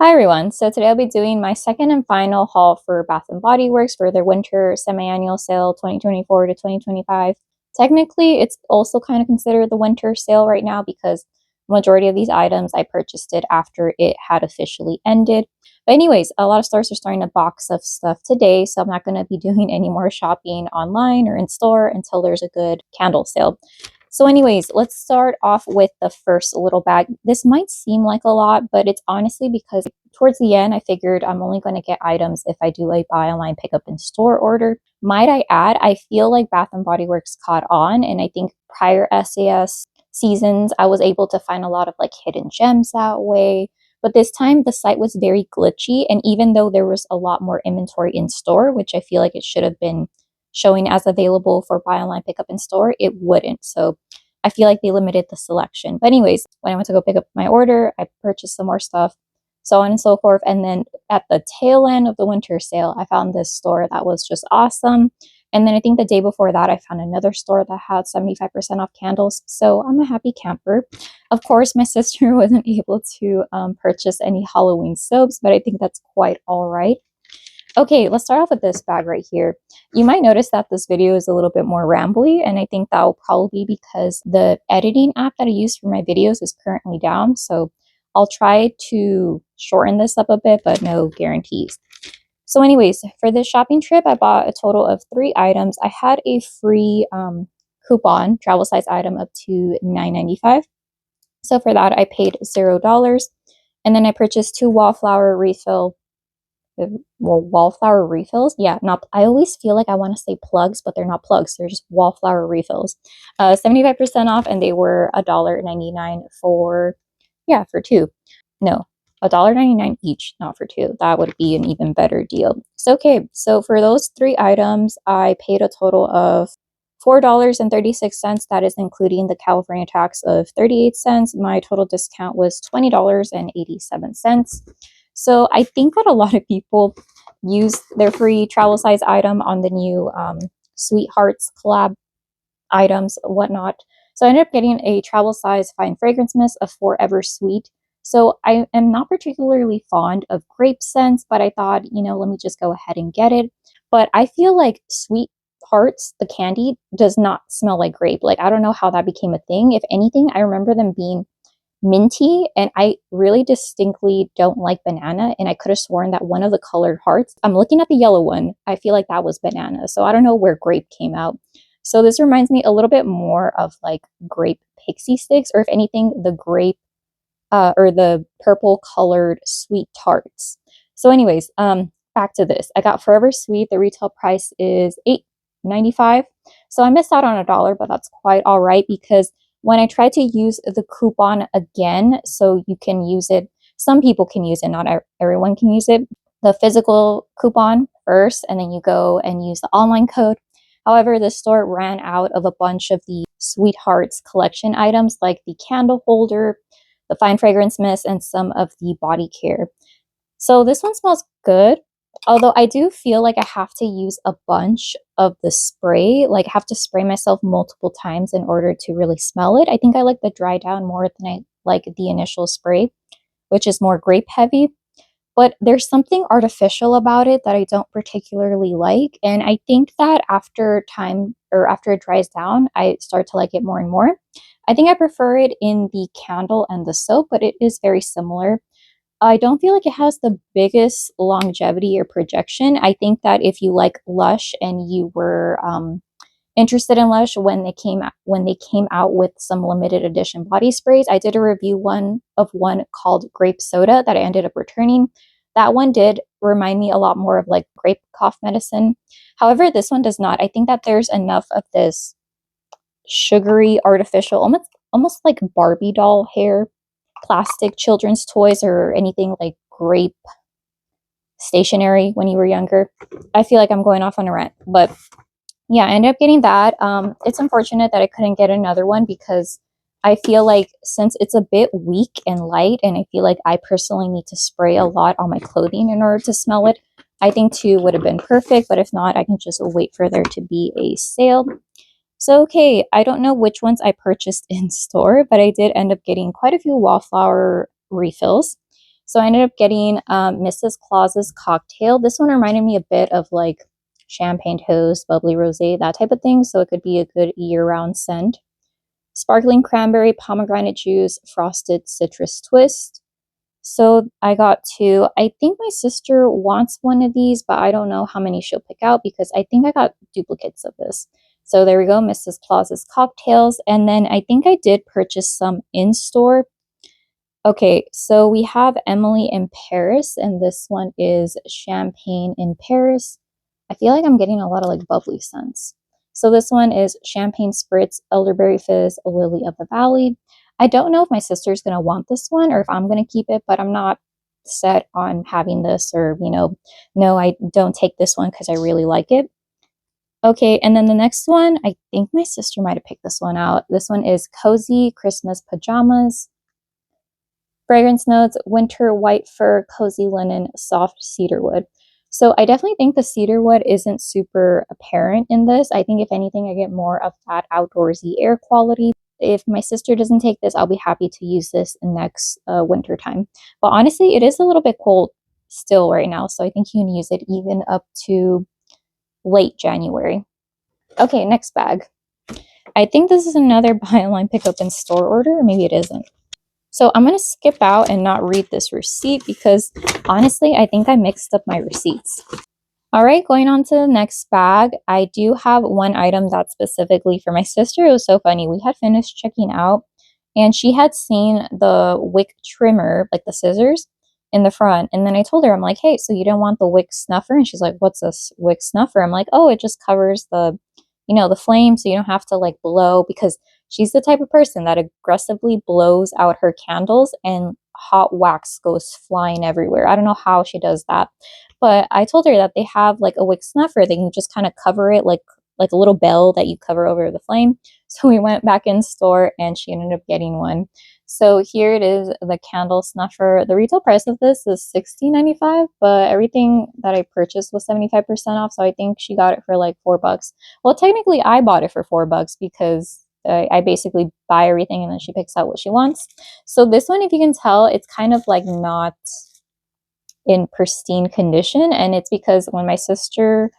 Hi everyone, so today I'll be doing my second and final haul for Bath and Body Works for their winter semi-annual sale 2024 to 2025. Technically, it's also kind of considered the winter sale right now because the majority of these items I purchased it after it had officially ended. But anyways, a lot of stores are starting to box of stuff today, so I'm not going to be doing any more shopping online or in store until there's a good candle sale. So anyways, let's start off with the first little bag. This might seem like a lot, but it's honestly because towards the end, I figured I'm only going to get items if I do a buy online pickup in store order. Might I add, I feel like Bath and Body Works caught on, and I think prior SAS seasons, I was able to find a lot of like hidden gems that way. But this time the site was very glitchy, and even though there was a lot more inventory in store, which I feel like it should have been showing as available for buy online pickup in store, it wouldn't. So I feel like they limited the selection. But anyways, when I went to go pick up my order, I purchased some more stuff, so on and so forth. And then at the tail end of the winter sale, I found this store that was just awesome. And then I think the day before that, I found another store that had 75% off candles. So I'm a happy camper. Of course, my sister wasn't able to purchase any Halloween soaps, but I think that's quite all right. Okay, let's start off with this bag right here. You might notice that this video is a little bit more rambly, and I think that will probably be because the editing app that I use for my videos is currently down. So I'll try to shorten this up a bit, but no guarantees. So anyways, for this shopping trip, I bought a total of 3 items. I had a free coupon, travel size item up to $9.95. So for that, I paid $0. And then I purchased 2 Wallflower Wallflower refills. Yeah, not, I always feel like I want to say plugs, but they're not plugs. They're just Wallflower refills. 75% off, and they were $1.99 for, yeah, for 2. No, $1.99 each, not for 2. That would be an even better deal. So, okay, so for those 3 items, I paid a total of $4.36. That is including the California tax of 38 cents. My total discount was $20.87. So I think that a lot of people use their free travel size item on the new Sweethearts collab items, whatnot. So I ended up getting a travel size fine fragrance mist of Forever Sweet. So I am not particularly fond of grape scents, but I thought, let me just go ahead and get it. But I feel like Sweethearts, the candy, does not smell like grape. Like, I don't know how that became a thing. If anything, I remember them being minty, and I really distinctly don't like banana, and I could have sworn that one of the colored hearts, I'm looking at the yellow one, I feel like that was banana. So I don't know where grape came out. So this reminds me a little bit more of like grape pixie sticks, or if anything, the grape or the purple colored sweet tarts. So anyways, back to this. I got Forever Sweet. The retail price is $8.95. So I missed out on $1, but that's quite all right because when I tried to use the coupon again, so you can use it, some people can use it, not everyone can use it, the physical coupon first, and then you go and use the online code. However, the store ran out of a bunch of the Sweethearts collection items like the candle holder, the fine fragrance mist, and some of the body care. So this one smells good. Although I do feel like I have to use a bunch of the spray, like I have to spray myself multiple times in order to really smell it. I think I like the dry down more than I like the initial spray, which is more grape heavy. But there's something artificial about it that I don't particularly like. And I think that after time, or after it dries down, I start to like it more and more. I think I prefer it in the candle and the soap, but it is very similar. I don't feel like it has the biggest longevity or projection. I think that if you like Lush and you were interested in Lush when they came out with some limited edition body sprays, I did a review one called Grape Soda that I ended up returning. That one did remind me a lot more of like grape cough medicine. However, this one does not. I think that there's enough of this sugary, artificial, almost like Barbie doll hair, plastic children's toys, or anything like grape stationery when you were younger. I feel like I'm going off on a rant, but yeah, I ended up getting that. It's unfortunate that I couldn't get another one because I feel like since it's a bit weak and light, and I feel like I personally need to spray a lot on my clothing in order to smell it, I think 2 would have been perfect, but if not, I can just wait for there to be a sale. So, okay, I don't know which ones I purchased in store, but I did end up getting quite a few Wallflower refills. So I ended up getting Mrs. Claus's cocktail. This one reminded me a bit of like champagne toast, bubbly rosé, that type of thing. So it could be a good year-round scent. Sparkling cranberry, pomegranate juice, frosted citrus twist. So I got two. I think my sister wants one of these, but I don't know how many she'll pick out because I think I got duplicates of this. So there we go, Mrs. Claus's cocktails. And then I think I did purchase some in store. Okay, so we have Emily in Paris, and this one is Champagne in Paris. I feel like I'm getting a lot of like bubbly scents. So this one is Champagne Spritz, Elderberry Fizz, Lily of the Valley. I don't know if my sister's going to want this one or if I'm going to keep it, but I'm not set on having this or, no, I don't take this one because I really like it. Okay, and then the next one, I think my sister might have picked this one out. This one is Cozy Christmas Pajamas. Fragrance notes, winter white fur, cozy linen, soft cedarwood. So I definitely think the cedarwood isn't super apparent in this. I think if anything, I get more of that outdoorsy air quality. If my sister doesn't take this, I'll be happy to use this in next winter time. But honestly, it is a little bit cold still right now. So I think you can use it even up to late January. Okay, next bag. I think this is another buy online pickup in store order, or maybe it isn't. So I'm going to skip out and not read this receipt because honestly, I think I mixed up my receipts. All right, going on to the next bag. I do have one item that's specifically for my sister. It was so funny. We had finished checking out and she had seen the wick trimmer, like the scissors in the front. And then I told her, I'm like, hey, so you don't want the wick snuffer? And she's like, what's this wick snuffer? I'm like, oh, it just covers the flame so you don't have to like blow, because she's the type of person that aggressively blows out her candles and hot wax goes flying everywhere. I don't know how she does that. But I told her that they have like a wick snuffer. They can just kind of cover it like a little bell that you cover over the flame. So we went back in store and she ended up getting one. So here it is, the candle snuffer. The retail price of this is $16.95, but everything that I purchased was 75% off. So I think she got it for like $4. Well, technically I bought it for $4 because I basically buy everything and then she picks out what she wants. So this one, if you can tell, it's kind of like not in pristine condition, and it's because when my sister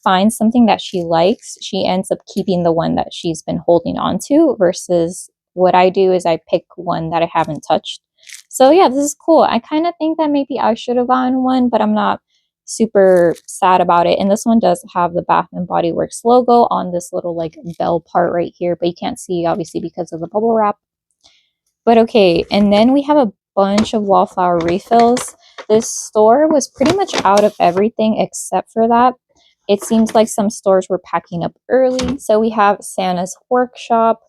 finds something that she likes, she ends up keeping the one that she's been holding on to, versus what I do is I pick one that I haven't touched. So yeah, this is cool. I kind of think that maybe I should have gotten one, but I'm not super sad about it. And this one does have the Bath and Body Works logo on this little like bell part right here, but you can't see obviously because of the bubble wrap. But okay, and then we have a bunch of Wallflower refills. This store was pretty much out of everything except for that. It seems like some stores were packing up early. So we have Santa's Workshop.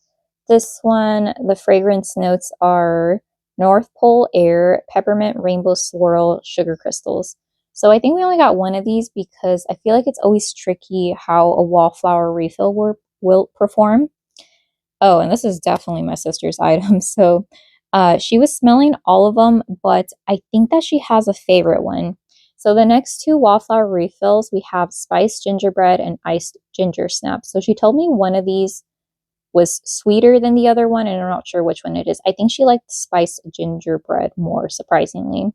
This one, the fragrance notes are North Pole Air, Peppermint Rainbow Swirl, Sugar Crystals. So I think we only got one of these because I feel like it's always tricky how a Wallflower refill will perform. Oh, and this is definitely my sister's item. So she was smelling all of them, but I think that she has a favorite one. So the next two Wallflower refills, we have spiced gingerbread and iced ginger snap. So she told me one of these was sweeter than the other one, and I'm not sure which one it is. I think she liked spiced gingerbread more, surprisingly.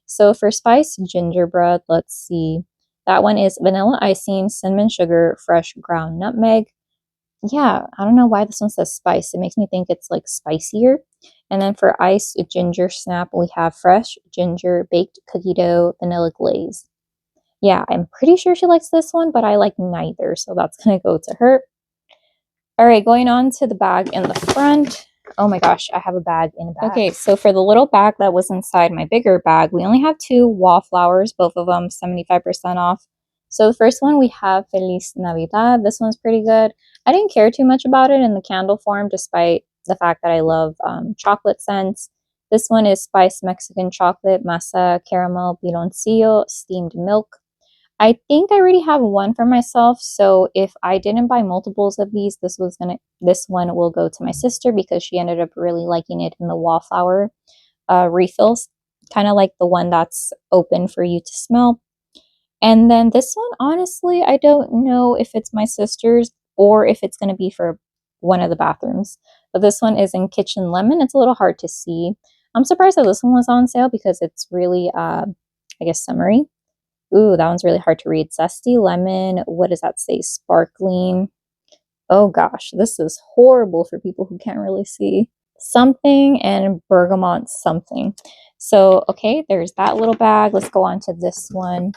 So for spiced gingerbread, let's see. That one is vanilla icing, cinnamon sugar, fresh ground nutmeg. Yeah, I don't know why this one says spice. It makes me think it's like spicier. And then for iced ginger snap, we have fresh ginger, baked cookie dough, vanilla glaze. Yeah, I'm pretty sure she likes this one, but I like neither, so that's gonna go to her. All right, going on to the bag in the front. Oh my gosh, I have a bag in a bag. Okay, so for the little bag that was inside my bigger bag, we only have two Wallflowers, both of them 75% off. So the first one, we have Feliz Navidad. This one's pretty good. I didn't care too much about it in the candle form, despite the fact that I love chocolate scents. This one is spiced Mexican chocolate, masa, caramel, piloncillo, steamed milk. I think I already have one for myself, so if I didn't buy multiples of these, this one will go to my sister because she ended up really liking it in the Wallflower refills, kind of like the one that's open for you to smell. And then this one, honestly, I don't know if it's my sister's or if it's going to be for one of the bathrooms. But this one is in Kitchen Lemon. It's a little hard to see. I'm surprised that this one was on sale because it's really, I guess, summery. Ooh, that one's really hard to read. Zesty lemon. What does that say? Sparkling. Oh gosh, this is horrible for people who can't really see. Something and bergamot something. So, okay, there's that little bag. Let's go on to this one.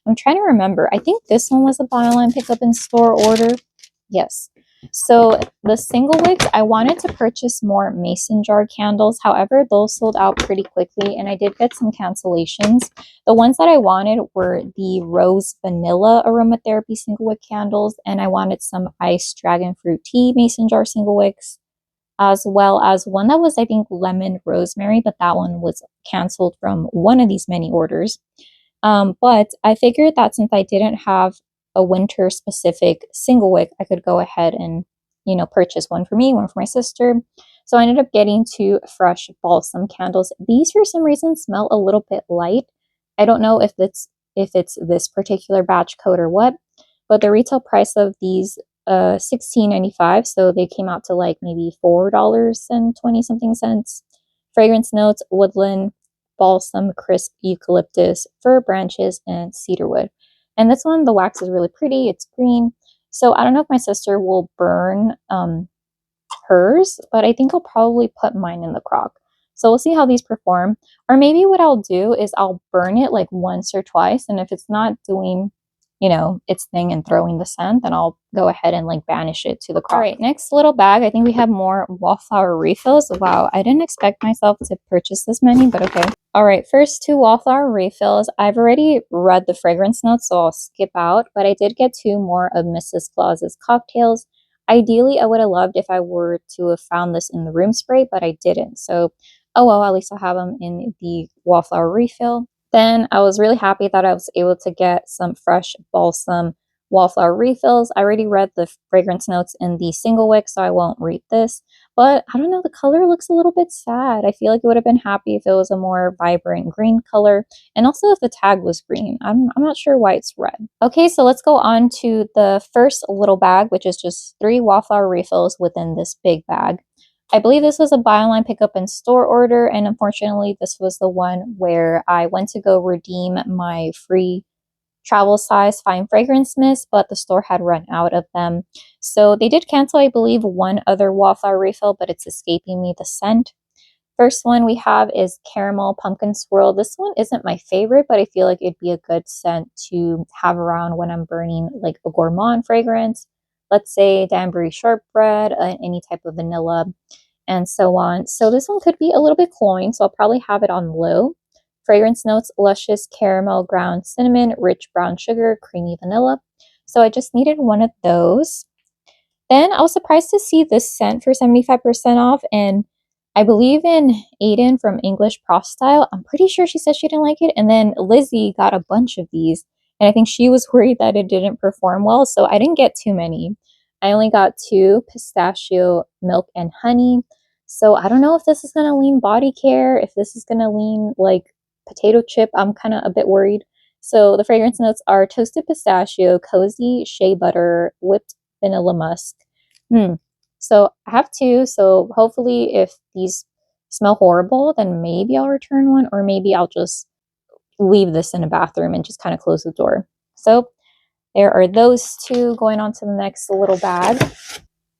I'm trying to remember. I think this one was a buy online pickup in store order. Yes. So the single wicks, I wanted to purchase more mason jar candles. However, those sold out pretty quickly and I did get some cancellations. The ones that I wanted were the rose vanilla aromatherapy single wick candles, and I wanted some iced dragon fruit tea mason jar single wicks, as well as one that was, I think, lemon rosemary, but that one was canceled from one of these many orders. But I figured that since I didn't have a winter specific single wick, I could go ahead and, purchase one for me, one for my sister. So I ended up getting two fresh balsam candles. These, for some reason, smell a little bit light. I don't know if it's this particular batch code or what, but the retail price of these $16.95, so they came out to like maybe $4.20 something cents. Fragrance notes: woodland, balsam, crisp eucalyptus, fir branches, and cedarwood. And this one, the wax is really pretty. It's green. So I don't know if my sister will burn hers, but I think I'll probably put mine in the crock. So we'll see how these perform. Or maybe what I'll do is I'll burn it like once or twice. And if it's not doing, its thing and throwing the scent, then I'll go ahead and like banish it to the crock. All right, next little bag. I think we have more Wallflower refills. Wow, I didn't expect myself to purchase this many, but okay. All right, first two Wallflower refills. I've already read the fragrance notes, so I'll skip out, but I did get two more of Mrs. Claus's cocktails. Ideally, I would have loved if I were to have found this in the room spray, but I didn't. So, oh well, at least I'll have them in the Wallflower refill. Then I was really happy that I was able to get some fresh balsam Wallflower refills. I already read the fragrance notes in the single wick, so I won't read this. But I don't know, the color looks a little bit sad. I feel like it would have been happy if it was a more vibrant green color. And also if the tag was green. I'm not sure why it's red. Okay, so let's go on to the first little bag, which is just 3 Wallflower refills within this big bag. I believe this was a buy online pickup in store order, and unfortunately this was the one where I went to go redeem my free travel size fine fragrance mist, but the store had run out of them. So they did cancel, I believe, one other Wallflower refill, but it's escaping me the scent. First one we have is Caramel Pumpkin Swirl. This one isn't my favorite, but I feel like it'd be a good scent to have around when I'm burning like a gourmand fragrance. Let's say Danbury shortbread, any type of vanilla, and so on. So this one could be a little bit cloying, so I'll probably have it on low. Fragrance notes: luscious caramel, ground cinnamon, rich brown sugar, creamy vanilla. So I just needed one of those. Then I was surprised to see this scent for 75% off, and I believe in Aiden from English Prof Style. I'm pretty sure she said she didn't like it, and then Lizzie got a bunch of these, and I think she was worried that it didn't perform well, so I didn't get too many. I only got 2: pistachio, milk, and honey. So I don't know if this is going to lean body care, if this is going to lean like potato chip. I'm kind of a bit worried. So the fragrance notes are toasted pistachio, cozy shea butter, whipped vanilla musk. So I have 2. So hopefully if these smell horrible, then maybe I'll return one, or maybe I'll just leave this in a bathroom and just kind of close the door. So there are those 2. Going on to the next little bag.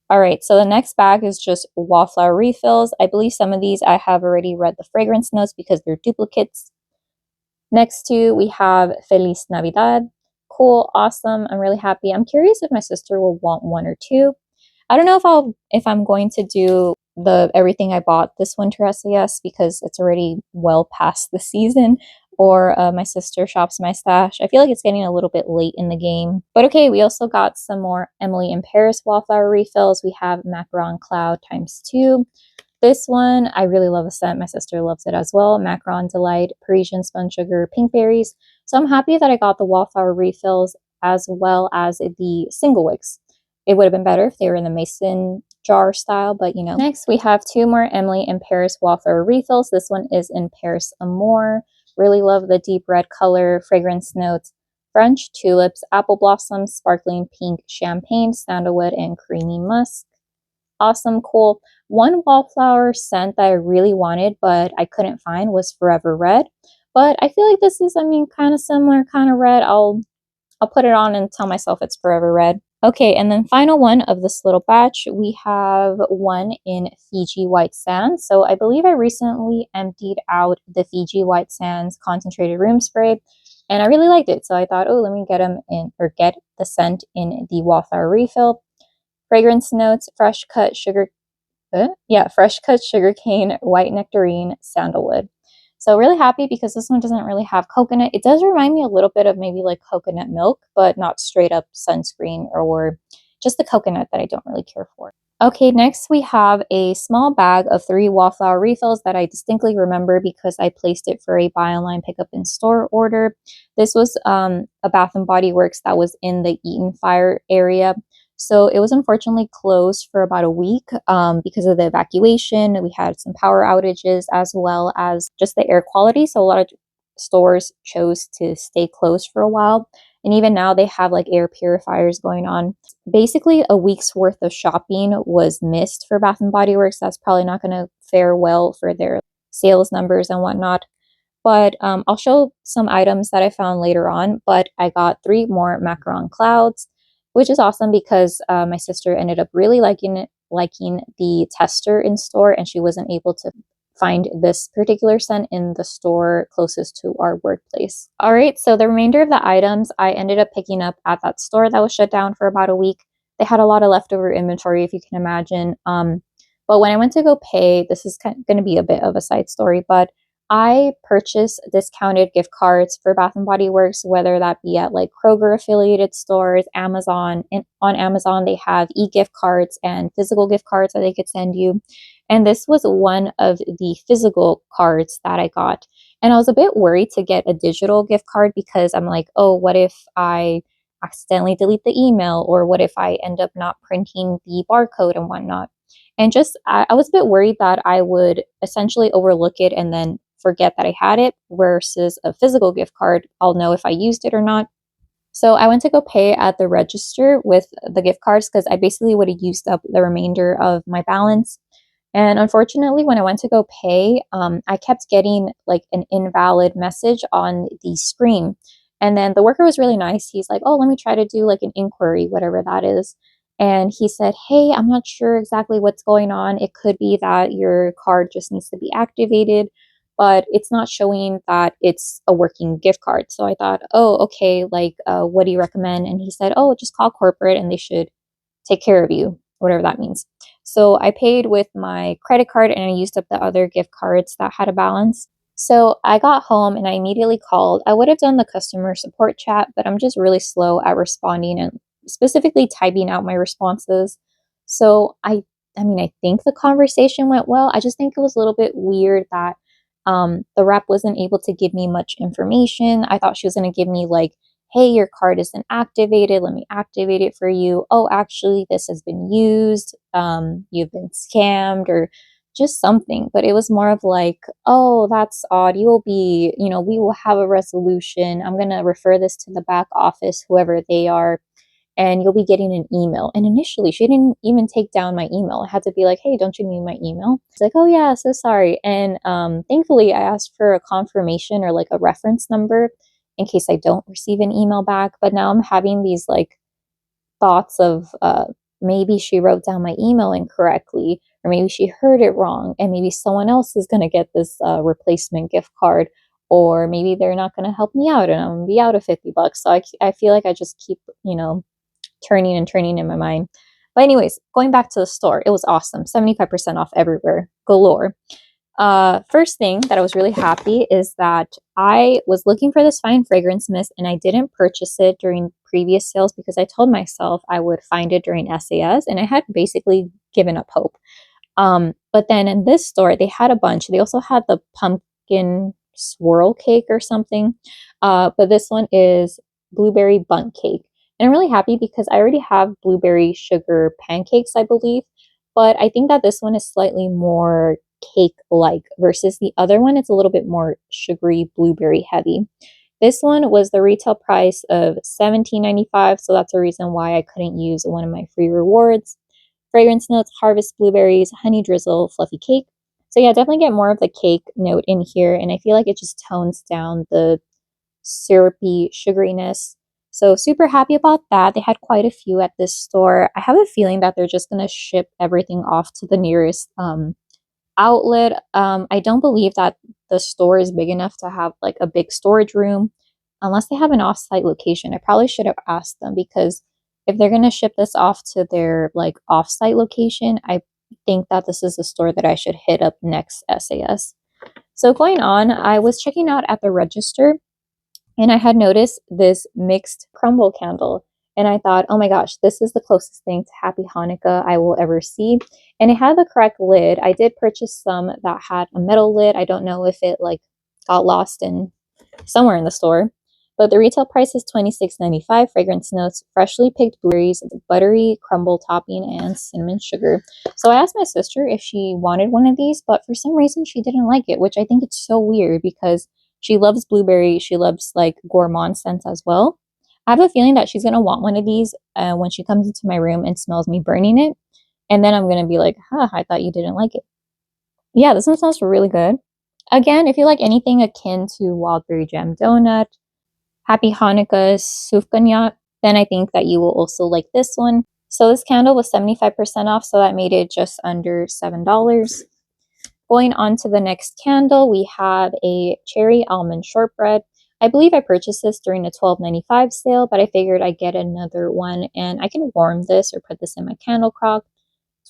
All right, so the next bag is just Wallflower refills. I believe some of these I have already read the fragrance notes because they're duplicates. Next to we have Feliz Navidad. Cool, awesome. I'm really happy. I'm curious if my sister will want 1 or 2. I don't know if I'm going to do the everything I bought this winter SAS because it's already well past the season, or my sister shops my stash. I feel like it's getting a little bit late in the game. But okay, we also got some more Emily in Paris Wallflower refills. We have Macaron Cloud ×2. This one, I really love the scent. My sister loves it as well. Macaron Delight, Parisian Spun Sugar, Pink Berries. So I'm happy that I got the Wallflower refills as well as the single wicks. It would have been better if they were in the mason jar style, but you know. Next, we have 2 more Emily in Paris Wallflower refills. This one is in Paris Amour. Really love the deep red color. Fragrance notes: French tulips, apple blossoms, sparkling pink champagne, sandalwood, and creamy musk. awesome, cool. One Wallflower scent that I really wanted, but I couldn't find was Forever Red. But I feel like this is, I mean, kind of similar, kind of red. I'll put it on and tell myself it's Forever Red. Okay, and then final one of this little batch, we have one in Fiji White Sands. So I believe I recently emptied out the Fiji White Sands concentrated room spray, and I really liked it. So I thought, oh, let me get them in, or get the scent in the Wallflower refill. Fragrance notes, fresh cut sugarcane, white nectarine, sandalwood. So really happy because this one doesn't really have coconut. It does remind me a little bit of maybe like coconut milk, but not straight up sunscreen or just the coconut that I don't really care for. Okay, next we have a small bag of 3 Wallflower refills that I distinctly remember because I placed it for a buy online pickup in store order. This was a Bath and Body Works that was in the Eaton Fire area. So it was unfortunately closed for about a week because of the evacuation. We had some power outages as well as just the air quality. So a lot of stores chose to stay closed for a while. And even now they have like air purifiers going on. Basically, a week's worth of shopping was missed for Bath and Body Works. That's probably not going to fare well for their sales numbers and whatnot. But I'll show some items that I found later on. But I got 3 more macaron clouds, which is awesome because my sister ended up really liking the tester in store, and she wasn't able to find this particular scent in the store closest to our workplace. All right, so the remainder of the items I ended up picking up at that store that was shut down for about a week. They had a lot of leftover inventory, if you can imagine. But when I went to go pay, this is going to be a bit of a side story, but I purchased discounted gift cards for Bath and Body Works, whether that be at like Kroger affiliated stores, Amazon, and on Amazon they have e-gift cards and physical gift cards that they could send you. And this was one of the physical cards that I got. And I was a bit worried to get a digital gift card because I'm like, oh, what if I accidentally delete the email, or what if I end up not printing the barcode and whatnot? And just I was a bit worried that I would essentially overlook it and then forget that I had it, versus a physical gift card, I'll know if I used it or not. So I went to go pay at the register with the gift cards because I basically would have used up the remainder of my balance. And unfortunately, when I went to go pay, I kept getting like an invalid message on the screen. And then the worker was really nice. He's like, oh, let me try to do like an inquiry, whatever that is. And he said, hey, I'm not sure exactly what's going on. It could be that your card just needs to be activated, but it's not showing that it's a working gift card. So I thought, oh, okay, like, what do you recommend? And he said, oh, just call corporate and they should take care of you, whatever that means. So I paid with my credit card and I used up the other gift cards that had a balance. So I got home and I immediately called. I would have done the customer support chat, but I'm just really slow at responding and specifically typing out my responses. So I mean, I think the conversation went well. I just think it was a little bit weird that the rep wasn't able to give me much information. I thought she was going to give me like, hey, your card isn't activated. Let me activate it for you. Oh, actually, this has been used. You've been scammed, or just something. But it was more of like, oh, that's odd. You will be, we will have a resolution. I'm going to refer this to the back office, whoever they are, and you'll be getting an email. And initially, she didn't even take down my email. I had to be like, hey, don't you need my email? It's like, oh, yeah, so sorry. And thankfully, I asked for a confirmation or like a reference number in case I don't receive an email back. But now I'm having these like thoughts of maybe she wrote down my email incorrectly, or maybe she heard it wrong, and maybe someone else is going to get this replacement gift card, or maybe they're not going to help me out and I'm going to be out of $50. So I feel like I just keep, turning and turning in my mind. But anyways, going back to the store, it was awesome. 75% off everywhere, galore. First thing that I was really happy is that I was looking for this fine fragrance mist and I didn't purchase it during previous sales because I told myself I would find it during SAS, and I had basically given up hope. But then in this store, they had a bunch. They also had the pumpkin swirl cake or something. But this one is blueberry bundt cake. And I'm really happy because I already have blueberry sugar pancakes, I believe. But I think that this one is slightly more cake-like versus the other one. It's a little bit more sugary blueberry heavy. This one was the retail price of $17.95, so that's a reason why I couldn't use one of my free rewards. Fragrance notes, harvest blueberries, honey drizzle, fluffy cake. So yeah, definitely get more of the cake note in here, and I feel like it just tones down the syrupy sugariness. So super happy about that. They had quite a few at this store. I have a feeling that they're just going to ship everything off to the nearest outlet. I don't believe that the store is big enough to have like a big storage room unless they have an off-site location. I probably should have asked them, because if they're going to ship this off to their like off-site location, I think that this is the store that I should hit up next SAS. So going on, I was checking out at the register, and I had noticed this mixed crumble candle. And I thought, oh my gosh, this is the closest thing to Happy Hanukkah I will ever see. And it had the correct lid. I did purchase some that had a metal lid. I don't know if it like got lost in somewhere in the store. But the retail price is $26.95. Fragrance notes, freshly picked blueberries, buttery crumble topping, and cinnamon sugar. So I asked my sister if she wanted one of these, but for some reason she didn't like it, which I think it's so weird because she loves blueberry. She loves like gourmand scents as well. I have a feeling that she's going to want one of these when she comes into my room and smells me burning it. And then I'm going to be like, huh, I thought you didn't like it. Yeah, this one smells really good. Again, if you like anything akin to Wildberry Jam Donut, Happy Hanukkah Sufganiyat, then I think that you will also like this one. So this candle was 75% off, so that made it just under $7. Going on to the next candle, we have a cherry almond shortbread. I believe I purchased this during the $12.95 sale, but I figured I'd get another one, and I can warm this or put this in my candle crock.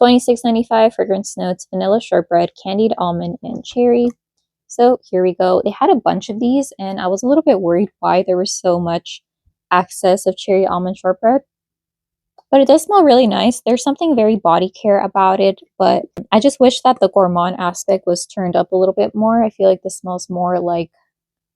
$26.95, fragrance notes, vanilla shortbread, candied almond, and cherry. So here we go. They had a bunch of these, and I was a little bit worried why there was so much excess of cherry almond shortbread. But it does smell really nice. There's something very body care about it, but I just wish that the gourmand aspect was turned up a little bit more. I feel like this smells more like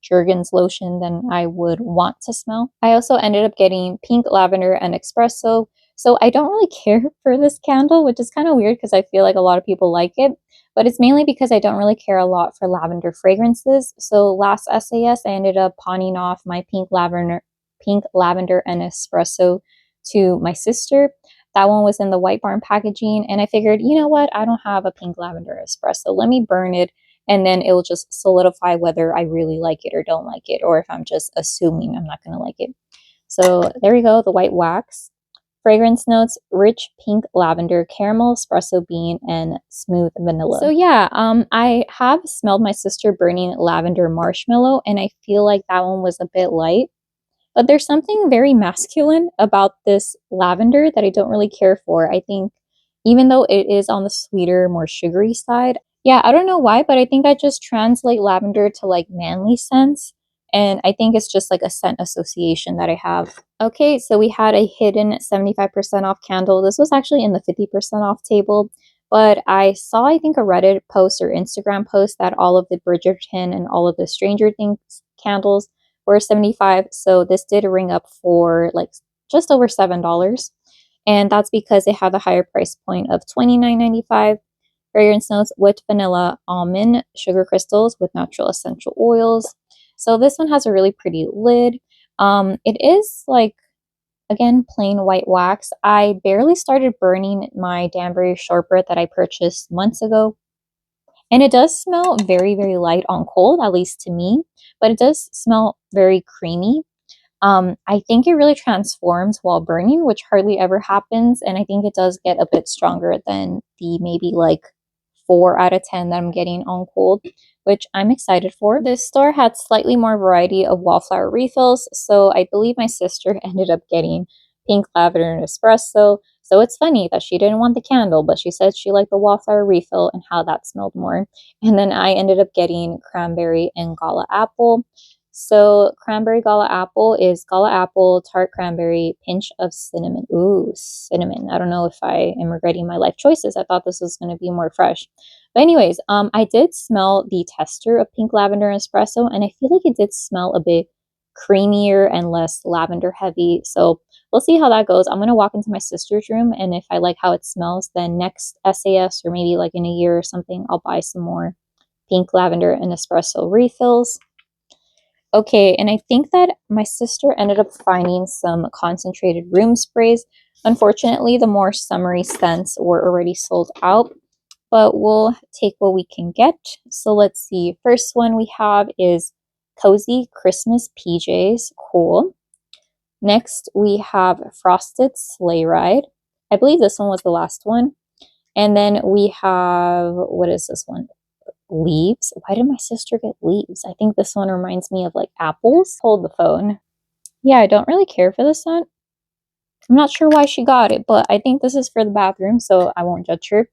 Jergens lotion than I would want to smell. I also ended up getting pink lavender and espresso. So I don't really care for this candle, which is kind of weird because I feel like a lot of people like it, but it's mainly because I don't really care a lot for lavender fragrances. So last SAS, I ended up pawning off my pink lavender and espresso to my sister. That one was in the White Barn packaging, and I figured, you know what, I don't have a pink lavender espresso. Let me burn it, and then it will just solidify whether I really like it or don't like it, or if I'm just assuming I'm not going to like it. So there we go, the white wax. Fragrance notes, rich pink lavender, caramel, espresso bean, and smooth vanilla. So yeah, I have smelled my sister burning lavender marshmallow, and I feel like that one was a bit light. But there's something very masculine about this lavender that I don't really care for. I think even though it is on the sweeter, more sugary side, yeah, I don't know why, but I think I just translate lavender to like manly scents. And I think it's just like a scent association that I have. Okay, so we had a hidden 75% off candle. This was actually in the 50% off table, but I saw, I think, a Reddit post or Instagram post that all of the Bridgerton and all of the Stranger Things candles were 75. So this did ring up for like just over $7. And that's because it had the higher price point of $29.95. Fragrance notes, with vanilla, almond, sugar crystals with natural essential oils. So this one has a really pretty lid. It is like, again, plain white wax. I barely started burning my Danbury shortbread that I purchased months ago. And it does smell very, very light on cold, at least to me, but it does smell very creamy. I think it really transforms while burning, which hardly ever happens. And I think it does get a bit stronger than the maybe like 4 out of 10 that I'm getting on cold, which I'm excited for. This store had slightly more variety of Wallflower refills, so I believe my sister ended up getting pink lavender and espresso. So it's funny that she didn't want the candle, but she said she liked the Wallflower refill and how that smelled more. And then I ended up getting cranberry and gala apple. So cranberry gala apple is gala apple, tart cranberry, pinch of cinnamon. Ooh, cinnamon. I don't know if I am regretting my life choices. I thought this was going to be more fresh. But anyways, I did smell the tester of pink lavender espresso, and I feel like it did smell a bit creamier and less lavender heavy. So we'll see how that goes. I'm going to walk into my sister's room, and if I like how it smells, then next SAS or maybe like in a year or something, I'll buy some more pink lavender and espresso refills. Okay, and I think that my sister ended up finding some concentrated room sprays. Unfortunately, the more summery scents were already sold out, but we'll take what we can get. So let's see. First one we have is Cozy Christmas PJs. Cool. Next, we have Frosted Sleigh Ride. I believe this one was the last one. And then we have, what is this one? Leaves. Why did my sister get leaves? I think this one reminds me of like apples. Hold the phone. Yeah, I don't really care for this scent. I'm not sure why she got it, but I think this is for the bathroom, so I won't judge her.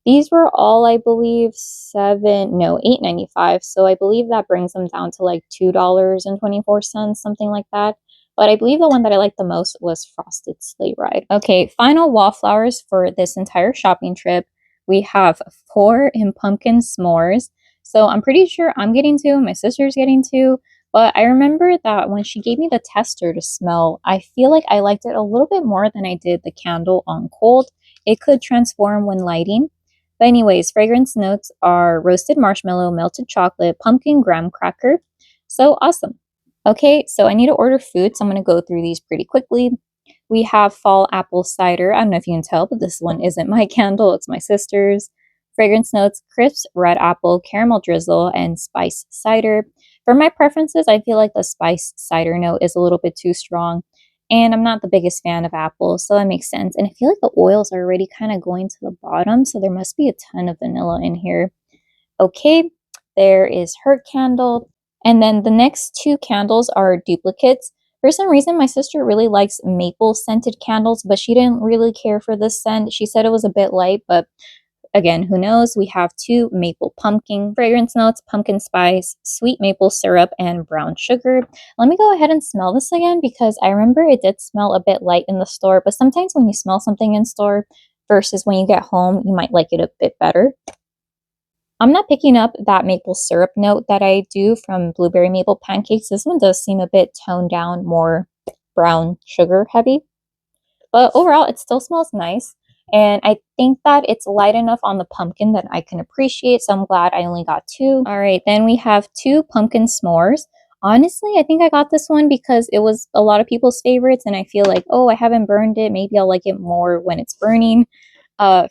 These were all, I believe, $8.95. So I believe that brings them down to like $2.24, something like that. But I believe the one that I liked the most was Frosted Sleigh Ride. Okay, final wallflowers for this entire shopping trip. We have 4 in pumpkin s'mores. So I'm pretty sure I'm getting 2, my sister's getting 2. But I remember that when she gave me the tester to smell, I feel like I liked it a little bit more than I did the candle on cold. It could transform when lighting. But anyways, fragrance notes are roasted marshmallow, melted chocolate, pumpkin graham cracker. So awesome. Okay, so I need to order food, so I'm going to go through these pretty quickly. We have fall apple cider. I don't know if you can tell, but this one isn't my candle, it's my sister's. Fragrance notes, crisp red apple, caramel drizzle, and spice cider. For my preferences, I feel like the spice cider note is a little bit too strong, and I'm not the biggest fan of apple, so that makes sense. And I feel like the oils are already kind of going to the bottom, so there must be a ton of vanilla in here. Okay, there is her candle. And then the next 2 candles are duplicates. For some reason, my sister really likes maple scented candles, but she didn't really care for this scent. She said it was a bit light, but again, who knows? We have 2 maple pumpkin fragrance notes, pumpkin spice, sweet maple syrup, and brown sugar. Let me go ahead and smell this again because I remember it did smell a bit light in the store, but sometimes when you smell something in store versus when you get home, you might like it a bit better. I'm not picking up that maple syrup note that I do from blueberry maple pancakes. This one does seem a bit toned down, more brown sugar heavy. But overall, it still smells nice. And I think that it's light enough on the pumpkin that I can appreciate. So I'm glad I only got 2. All right, then we have 2 pumpkin s'mores. Honestly, I think I got this one because it was a lot of people's favorites. And I feel like, oh, I haven't burned it. Maybe I'll like it more when it's burning.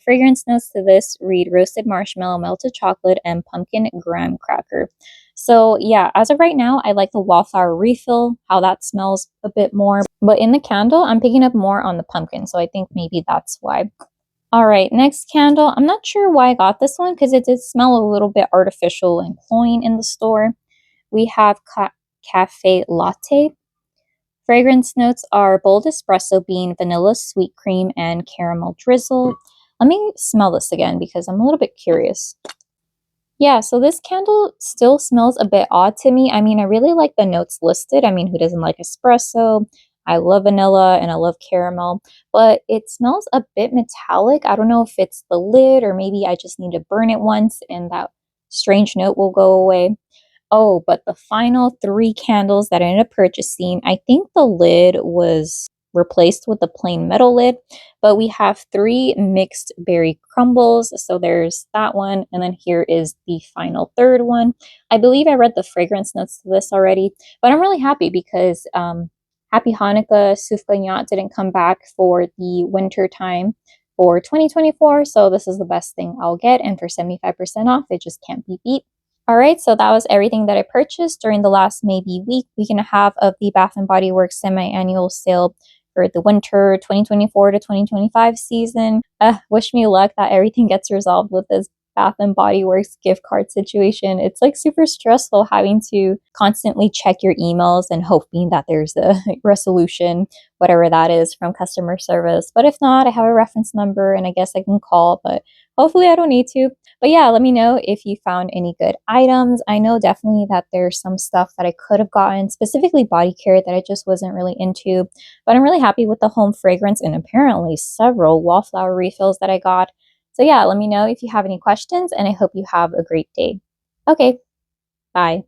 Fragrance notes to this read roasted marshmallow, melted chocolate, and pumpkin graham cracker. So yeah, as of right now, I like the Wallflower refill, how that smells a bit more. But in the candle, I'm picking up more on the pumpkin, so I think maybe that's why. All right, next candle. I'm not sure why I got this one because it did smell a little bit artificial and cloying in the store. We have Cafe Latte. Fragrance notes are bold espresso bean, vanilla sweet cream, and caramel drizzle. Let me smell this again because I'm a little bit curious. Yeah, so this candle still smells a bit odd to me. I mean, I really like the notes listed. I mean, who doesn't like espresso? I love vanilla and I love caramel, but it smells a bit metallic. I don't know if it's the lid or maybe I just need to burn it once and that strange note will go away. Oh, but the final 3 candles that I ended up purchasing, I think the lid was replaced with a plain metal lid, but we have 3 mixed berry crumbles. So there's that one, and then here is the final 3rd one. I believe I read the fragrance notes to this already, but I'm really happy because Happy Hanukkah Sufganiyat didn't come back for the winter time for 2024, so this is the best thing I'll get, and for 75% off, it just can't be beat. All right, so that was everything that I purchased during the last maybe week and a half of the Bath and Body Works semi-annual sale for the winter 2024 to 2025 season. Wish me luck that everything gets resolved with this Bath and Body Works gift card situation. It's like super stressful having to constantly check your emails and hoping that there's a resolution, whatever that is, from customer service. But if not, I have a reference number and I guess I can call, but hopefully I don't need to. But yeah, let me know if you found any good items. I know definitely that there's some stuff that I could have gotten, specifically body care, that I just wasn't really into. But I'm really happy with the home fragrance and apparently several Wallflower refills that I got. So yeah, let me know if you have any questions and I hope you have a great day. Okay, bye.